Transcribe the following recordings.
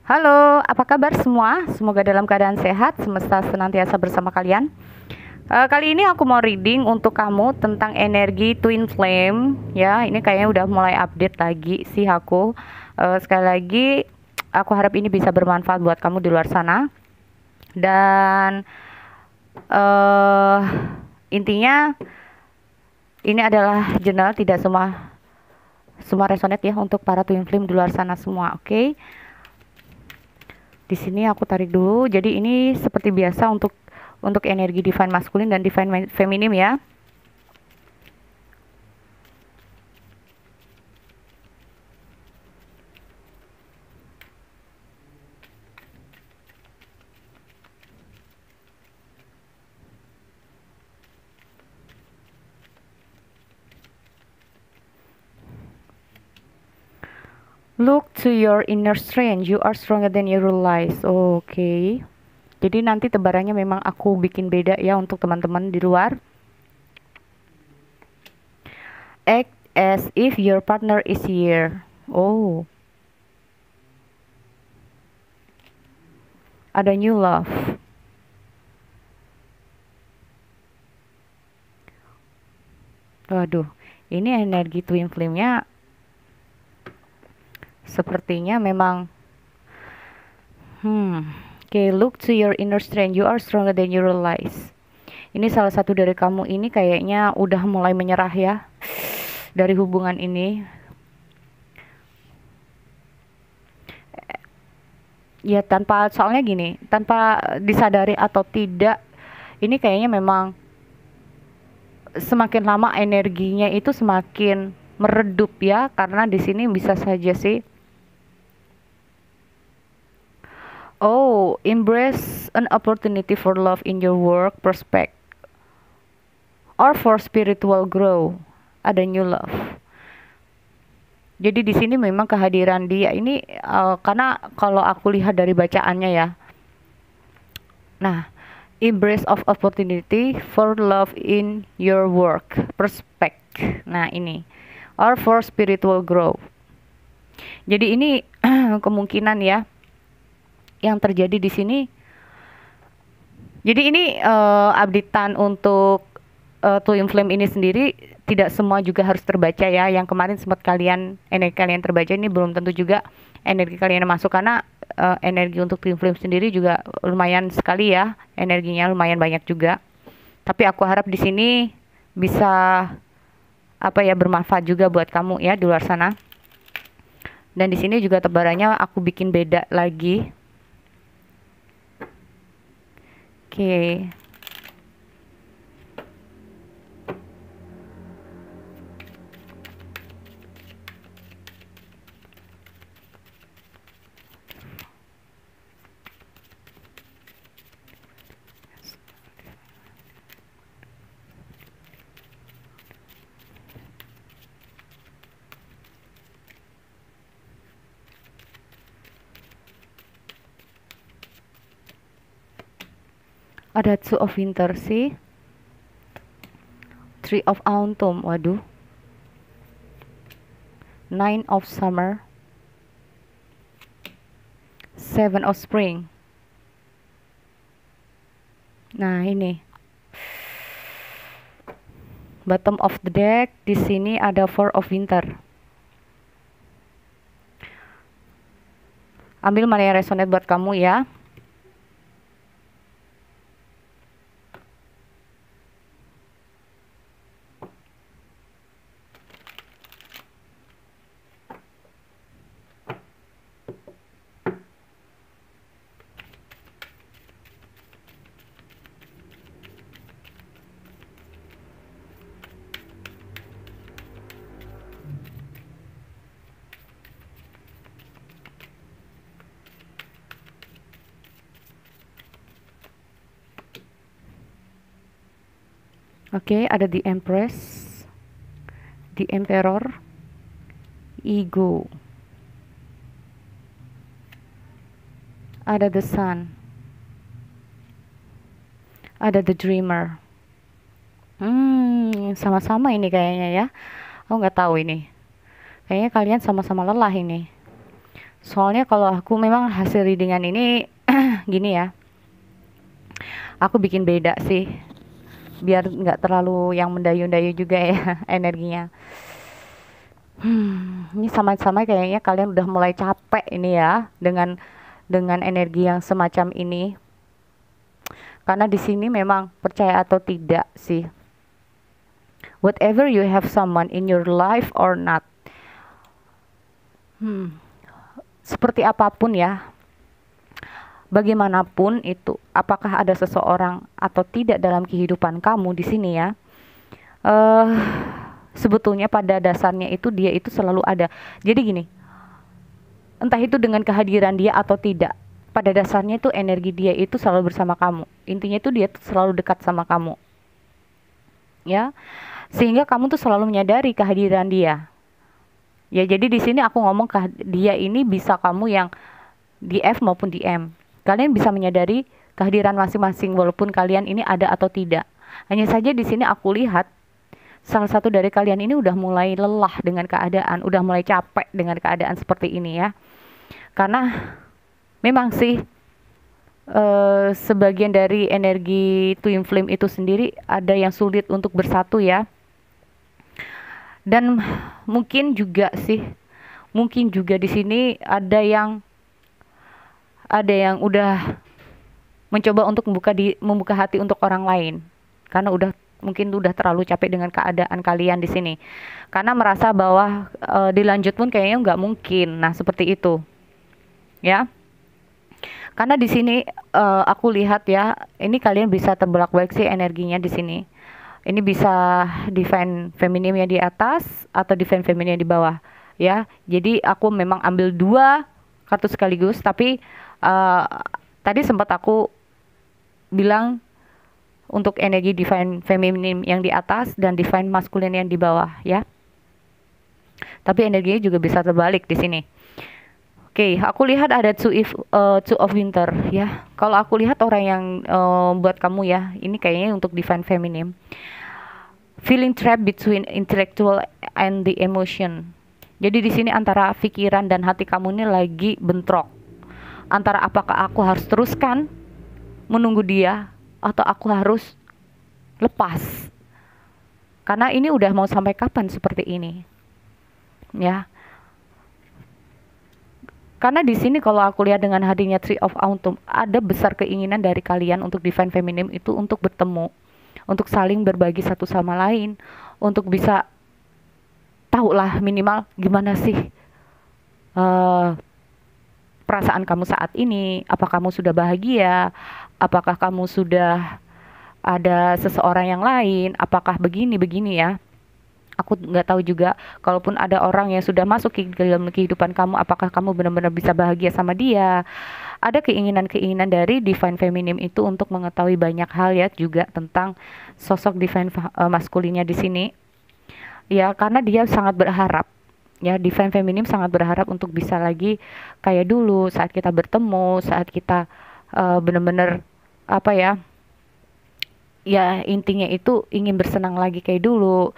Halo, apa kabar semua? Semoga dalam keadaan sehat, semesta senantiasa bersama kalian. Kali ini aku mau reading untuk kamu tentang energi twin flame. Ya, ini kayaknya udah mulai update lagi sih aku. Sekali lagi, aku harap ini bisa bermanfaat buat kamu di luar sana. Dan uh, intinya ini adalah general, tidak semua resonate ya untuk para twin flame di luar sana semua. Oke. Di sini aku tarik dulu. Jadi ini seperti biasa untuk energi divine maskulin dan divine feminim ya. Look to your inner strength. You are stronger than you realize. Oke. Jadi nanti tebarannya memang aku bikin beda ya untuk teman-teman di luar. Act as if your partner is here. Oh. Ada new love. Waduh, ini energi twin flame-nya sepertinya memang okay, look to your inner strength. You are stronger than you realize. Ini salah satu dari kamu ini kayaknya udah mulai menyerah ya dari hubungan ini. Ya soalnya gini, tanpa disadari atau tidak, ini kayaknya memang semakin lama energinya itu semakin meredup ya, karena di sini bisa saja sih. Oh, embrace an opportunity for love in your work prospect or for spiritual growth. Ada new love. Jadi di sini memang kehadiran dia ini karena kalau aku lihat dari bacaannya ya. Nah, embrace of opportunity for love in your work prospect. Nah, ini or for spiritual growth. Jadi ini kemungkinan ya yang terjadi di sini. Jadi ini updatean untuk twin flame ini sendiri tidak semua juga harus terbaca ya. Yang kemarin sempat energi kalian terbaca, ini belum tentu juga energi kalian masuk, karena energi untuk twin flame sendiri juga lumayan sekali ya, energinya lumayan banyak juga. Tapi aku harap di sini bisa bermanfaat juga buat kamu ya di luar sana. Dan di sini juga tebarannya aku bikin beda lagi. Oke. Ada Two of Winter sih. Three of Autumn, waduh. Nine of Summer. Seven of Spring. Nah, ini. Bottom of the deck, di sini ada Four of Winter. Ambil mana yang resonate buat kamu ya. Oke, ada the Empress, the Emperor, Ego, ada the Sun, ada the Dreamer. Sama-sama ini kayaknya ya. Aku nggak tahu ini. Kayaknya kalian sama-sama lelah ini. Soalnya kalau aku memang hasil readingan ini gini ya, aku bikin beda sih, biar nggak terlalu yang mendayu-dayu juga ya energinya. Ini sama-sama kayaknya kalian udah mulai capek ini ya dengan energi yang semacam ini. Karena di sini memang percaya atau tidak sih, whatever you have someone in your life or not, seperti apapun ya, bagaimanapun itu, apakah ada seseorang atau tidak dalam kehidupan kamu di sini ya, eh sebetulnya pada dasarnya itu dia itu selalu ada. Jadi gini, entah itu dengan kehadiran dia atau tidak, pada dasarnya itu energi dia itu selalu bersama kamu. Intinya itu dia tuh selalu dekat sama kamu, ya. Sehingga kamu tuh selalu menyadari kehadiran dia. Ya, jadi di sini aku ngomong dia ini bisa kamu yang di F maupun di M. Kalian bisa menyadari kehadiran masing-masing walaupun kalian ini ada atau tidak. Hanya saja di sini aku lihat salah satu dari kalian ini udah mulai lelah dengan keadaan, udah mulai capek dengan keadaan seperti ini ya. Karena memang sih sebagian dari energi twin flame itu sendiri ada yang sulit untuk bersatu ya. Dan mungkin juga di sini ada yang udah mencoba untuk membuka hati untuk orang lain, karena mungkin udah terlalu capek dengan keadaan kalian di sini, karena merasa bahwa dilanjut pun kayaknya nggak mungkin. Nah seperti itu ya. Karena di sini aku lihat ya, ini kalian bisa terbolak-balik sih energinya di sini. Ini bisa divine feminine yang di atas atau divine feminine yang di bawah ya. Jadi aku memang ambil 2 kartu sekaligus, tapi tadi sempat aku bilang untuk energi divine feminine yang di atas dan divine masculine yang di bawah ya. Tapi energinya juga bisa terbalik di sini. Oke, aku lihat ada two of winter ya. Kalau aku lihat orang yang buat kamu ya, ini kayaknya untuk divine feminine. Feeling trapped between intellectual and the emotion. Jadi di sini antara pikiran dan hati kamu ini lagi bentrok. Antara apakah aku harus teruskan menunggu dia atau aku harus lepas. Karena ini udah mau sampai kapan seperti ini. Ya. Karena di sini kalau aku lihat dengan hadirnya Three of Autumn, ada besar keinginan dari kalian untuk divine feminine itu untuk bertemu, untuk saling berbagi satu sama lain, untuk bisa tahu lah minimal gimana sih perasaan kamu saat ini, apakah kamu sudah bahagia, apakah kamu sudah ada seseorang yang lain, apakah begini ya. Aku nggak tahu juga, kalaupun ada orang yang sudah masuk ke dalam kehidupan kamu, apakah kamu benar-benar bisa bahagia sama dia. Ada keinginan-keinginan dari divine feminine itu untuk mengetahui banyak hal ya, juga tentang sosok divine maskulinnya di sini. Ya, karena dia sangat berharap, ya divine feminine sangat berharap untuk bisa lagi kayak dulu saat kita bertemu, saat kita benar-benar apa ya, ya intinya itu ingin bersenang lagi kayak dulu.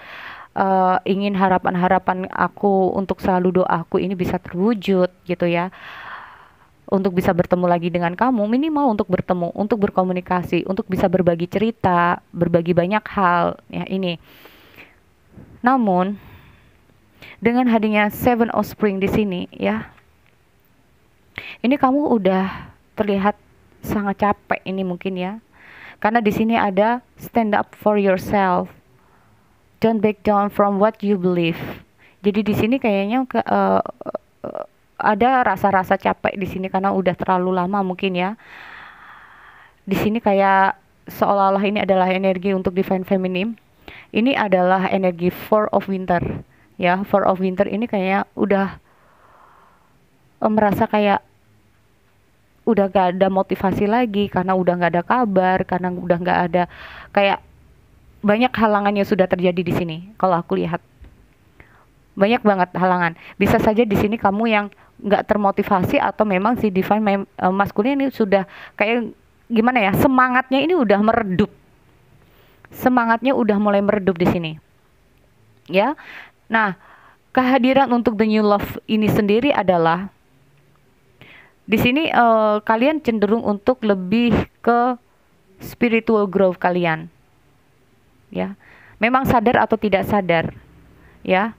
Ingin harapan-harapan aku untuk selalu doaku ini bisa terwujud gitu ya, untuk bisa bertemu lagi dengan kamu, minimal untuk bertemu, untuk berkomunikasi, untuk bisa berbagi cerita, berbagi banyak hal ya ini. Namun dengan hadirnya Seven of Spring di sini ya, ini kamu udah terlihat sangat capek ini mungkin ya, karena di sini ada stand up for yourself. Don't back down from what you believe. Jadi di sini kayaknya ada rasa-rasa capek di sini karena udah terlalu lama mungkin ya. Di sini kayak seolah-olah ini adalah energi untuk divine feminine. Ini adalah energi Four of Winter. Ya, Four of Winter ini kayaknya udah merasa kayak udah gak ada motivasi lagi karena udah gak ada kabar, karena udah gak ada kayak banyak halangan yang sudah terjadi di sini. Kalau aku lihat banyak banget halangan. Bisa saja di sini kamu yang nggak termotivasi atau memang si divine maskulin ini sudah kayak gimana ya, semangatnya ini udah meredup. Semangatnya udah mulai meredup di sini. Ya. Nah, kehadiran untuk the new love ini sendiri adalah Di sini kalian cenderung untuk lebih ke spiritual growth kalian, ya. Memang sadar atau tidak sadar, ya.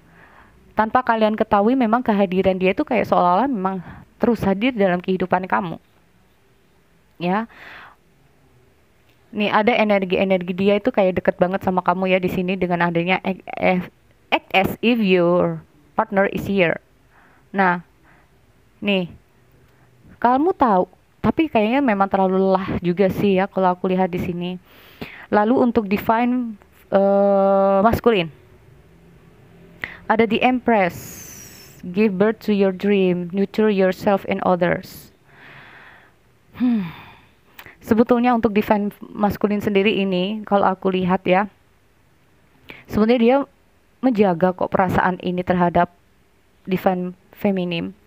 Tanpa kalian ketahui, memang kehadiran dia itu kayak seolah-olah memang terus hadir dalam kehidupan kamu, ya. Nih ada energi-energi dia itu kayak deket banget sama kamu ya di sini dengan adanya act as if your partner is here. Nah, nih kamu tahu, tapi kayaknya memang terlalu lelah juga sih ya kalau aku lihat di sini. Lalu untuk define maskulin, ada the Empress, give birth to your dream, nurture yourself and others. Sebetulnya untuk define maskulin sendiri ini, kalau aku lihat ya, sebenarnya dia menjaga kok perasaan ini terhadap divine feminim.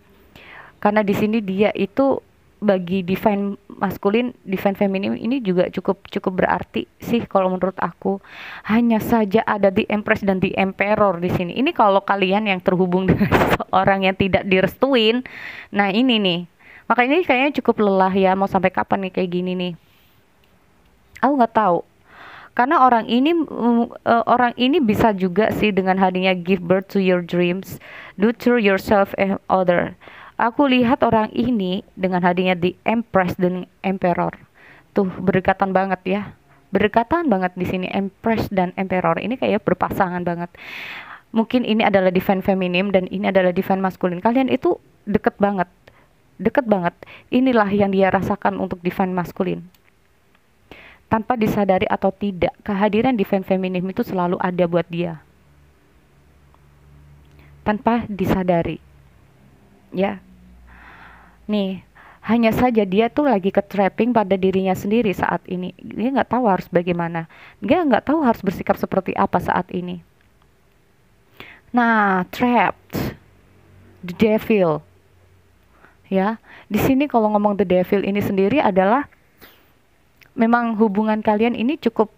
Karena di sini dia itu bagi divine maskulin, divine feminim ini juga cukup berarti sih kalau menurut aku. Hanya saja ada the Empress dan the Emperor di sini. Ini kalau kalian yang terhubung dengan seseorang yang tidak direstuin, nah ini nih. Makanya ini kayaknya cukup lelah ya, mau sampai kapan nih kayak gini nih. Aku nggak tahu. Karena orang ini bisa juga sih dengan hadirnya give birth to your dreams, nurture yourself and other. Aku lihat orang ini dengan hadirnya the Empress dan Emperor. Tuh berdekatan banget ya. Berdekatan banget di sini Empress dan Emperor. Ini kayak berpasangan banget. Mungkin ini adalah divine feminim dan ini adalah divine maskulin. Kalian itu deket banget. Deket banget. Inilah yang dia rasakan untuk divine maskulin. Tanpa disadari atau tidak, kehadiran divine feminim itu selalu ada buat dia. Tanpa disadari. Ya. Nih, hanya saja dia tuh lagi ke-trapping pada dirinya sendiri saat ini. Dia nggak tahu harus bagaimana. Dia nggak tahu harus bersikap seperti apa saat ini. Nah, trapped. The devil. Ya, di sini kalau ngomong the devil ini sendiri adalah memang hubungan kalian ini cukup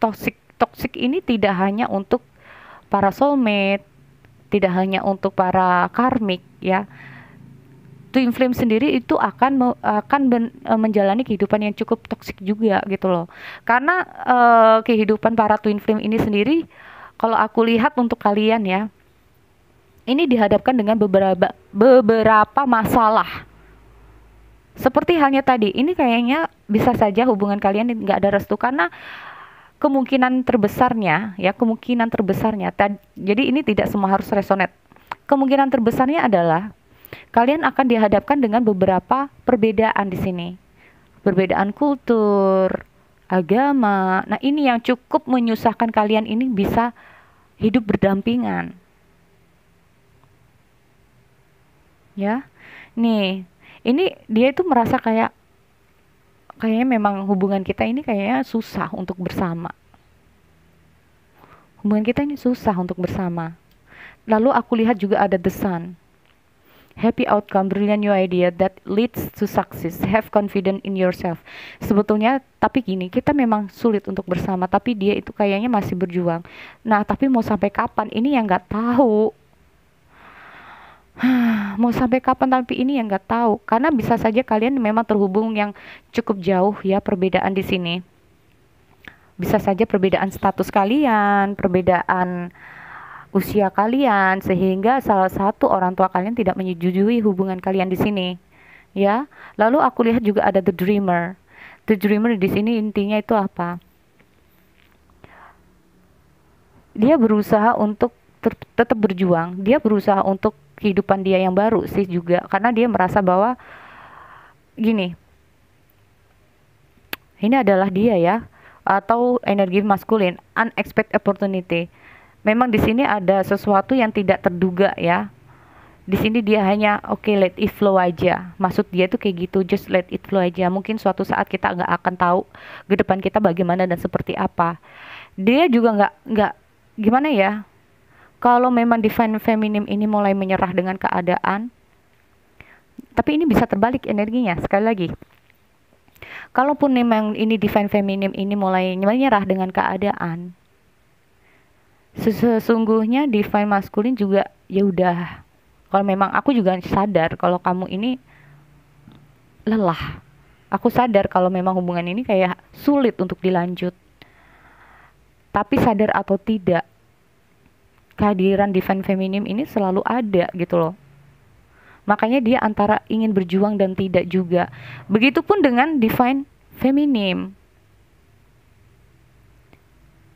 toksik. Toksik ini tidak hanya untuk para soulmate, tidak hanya untuk para karmik ya. Twin flame sendiri itu akan menjalani kehidupan yang cukup toksik juga gitu loh. Karena kehidupan para twin flame ini sendiri, kalau aku lihat untuk kalian ya, ini dihadapkan dengan beberapa masalah. Seperti halnya tadi, ini kayaknya bisa saja hubungan kalian nggak ada restu karena kemungkinan terbesarnya, jadi ini tidak semua harus resonate. Kemungkinan terbesarnya adalah kalian akan dihadapkan dengan beberapa perbedaan di sini, perbedaan kultur, agama. Nah ini yang cukup menyusahkan kalian ini bisa hidup berdampingan. Ya, nih, ini dia itu merasa kayaknya memang hubungan kita ini kayaknya susah untuk bersama. Hubungan kita ini susah untuk bersama. Lalu aku lihat juga ada the sun. Happy outcome, brilliant new idea that leads to success. Have confidence in yourself. Sebetulnya, tapi gini, kita memang sulit untuk bersama, tapi dia itu kayaknya masih berjuang. Nah, tapi mau sampai kapan? Ini yang nggak tahu. Mau sampai kapan tapi ini yang nggak tahu. Karena bisa saja kalian memang terhubung yang cukup jauh ya perbedaan di sini. Bisa saja perbedaan status kalian, perbedaan usia kalian, sehingga salah satu orang tua kalian tidak menyetujui hubungan kalian di sini. Ya, lalu aku lihat juga ada the dreamer. The dreamer di sini intinya itu apa? Dia berusaha untuk tetap berjuang. Dia berusaha untuk kehidupan dia yang baru sih juga, karena dia merasa bahwa gini, ini adalah dia ya, atau energi maskulin, unexpected opportunity. Memang di sini ada sesuatu yang tidak terduga ya. Di sini dia hanya let it flow aja. Maksud dia tuh kayak gitu, just let it flow aja. Mungkin suatu saat kita nggak akan tahu ke depan kita bagaimana dan seperti apa. Dia juga nggak gimana ya. Kalau memang divine feminim ini mulai menyerah dengan keadaan, tapi ini bisa terbalik energinya. Sekali lagi, kalaupun memang ini divine feminim ini mulai menyerah dengan keadaan, sesungguhnya divine maskulin juga ya udah. Kalau memang aku juga sadar kalau kamu ini lelah. Aku sadar kalau memang hubungan ini kayak sulit untuk dilanjut. Tapi sadar atau tidak, kehadiran divine feminim ini selalu ada gitu loh. Makanya dia antara ingin berjuang dan tidak juga. Begitupun dengan divine feminim.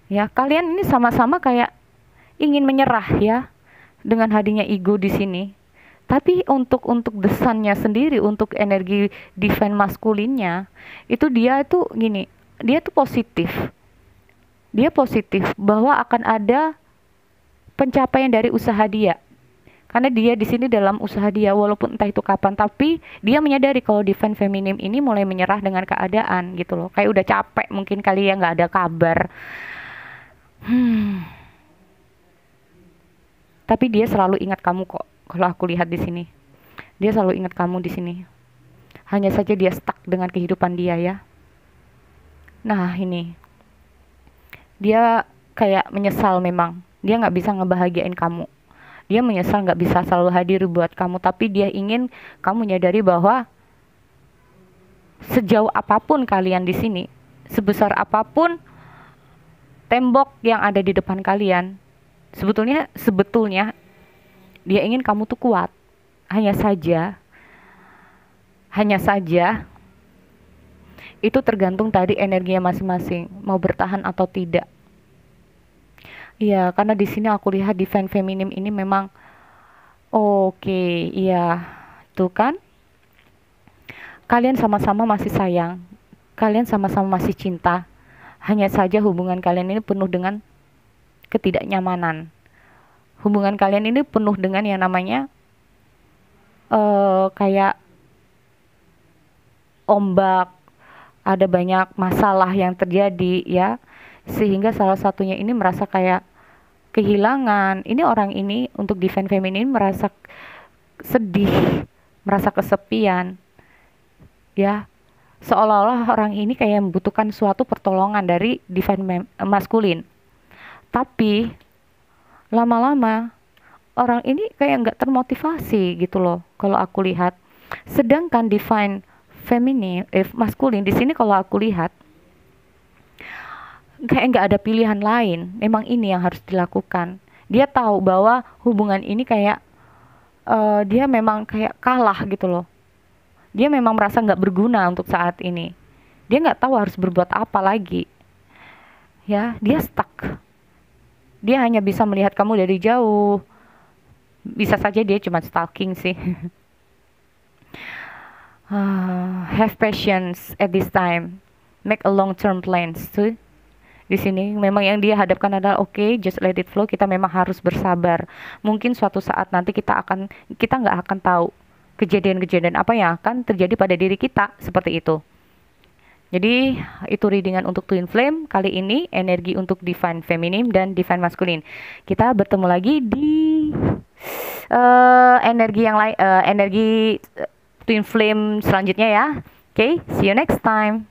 Ya, kalian ini sama-sama kayak ingin menyerah ya dengan hadirnya ego di sini. Tapi untuk desannya sendiri, untuk energi divine maskulinnya, itu dia tuh gini, dia tuh positif. Dia positif bahwa akan ada pencapaian dari usaha dia. Karena dia di sini dalam usaha dia, walaupun entah itu kapan, tapi dia menyadari kalau divine feminim ini mulai menyerah dengan keadaan gitu loh. Kayak udah capek mungkin kali ya, nggak ada kabar. Tapi dia selalu ingat kamu kok. Kalau aku lihat di sini, dia selalu ingat kamu di sini. Hanya saja dia stuck dengan kehidupan dia ya. Nah ini, dia kayak menyesal memang. Dia nggak bisa ngebahagiain kamu. Dia menyesal nggak bisa selalu hadir buat kamu. Tapi dia ingin kamu menyadari bahwa sejauh apapun kalian di sini, sebesar apapun tembok yang ada di depan kalian, sebetulnya dia ingin kamu tuh kuat. Hanya saja itu tergantung tadi energinya masing-masing mau bertahan atau tidak. Iya, karena di sini aku lihat divine feminim ini memang oke, iya. Tuh kan? Kalian sama-sama masih sayang. Kalian sama-sama masih cinta. Hanya saja hubungan kalian ini penuh dengan ketidaknyamanan. Hubungan kalian ini penuh dengan yang namanya kayak ombak, ada banyak masalah yang terjadi ya, sehingga salah satunya ini merasa kayak kehilangan. Ini orang ini untuk divine feminine merasa sedih, merasa kesepian ya, seolah-olah orang ini kayak membutuhkan suatu pertolongan dari divine maskulin. Tapi lama-lama orang ini kayak nggak termotivasi gitu loh kalau aku lihat. Sedangkan divine maskulin di sini kalau aku lihat kayak nggak ada pilihan lain. Memang ini yang harus dilakukan. Dia tahu bahwa hubungan ini kayak dia memang kayak kalah gitu loh. Dia memang merasa nggak berguna untuk saat ini. Dia nggak tahu harus berbuat apa lagi. Ya, dia stuck. Dia hanya bisa melihat kamu dari jauh. Bisa saja dia cuma stalking sih. Have patience at this time. Make a long-term plans. Tuh. Di sini memang yang dia hadapkan adalah okay, just let it flow. Kita memang harus bersabar. Mungkin suatu saat nanti kita nggak akan tahu kejadian-kejadian apa yang akan terjadi pada diri kita seperti itu. Jadi itu readingan untuk twin flame kali ini, energi untuk divine feminine dan divine masculine. Kita bertemu lagi di energi yang lain, energi twin flame selanjutnya ya. Okay, see you next time.